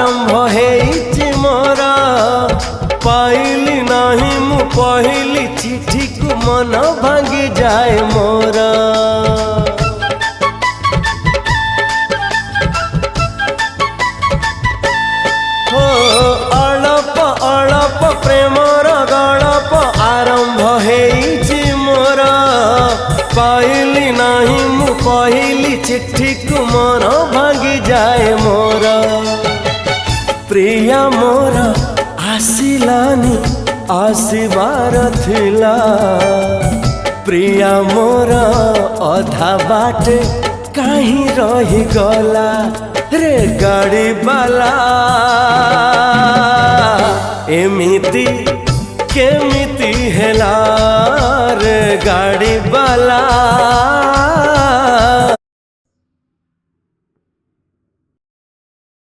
आरंभ हेइछि मोरा पाइली नहीं मु पहली चिठी को मन भांगी जाए मोरा। हो अळप अळप प्रेमर गळप आरंभ हेइछि मोरा पाइली नहीं मु पहली चिठी को मन भांगी जाए मोरा। प्रिया मोरा आसिलानी आसिबार थिला प्रिया मोरा अधा बाटे कहीं रही गला रे गाड़ी बाला एमिति केमिति हेला रे गाड़ी बाला।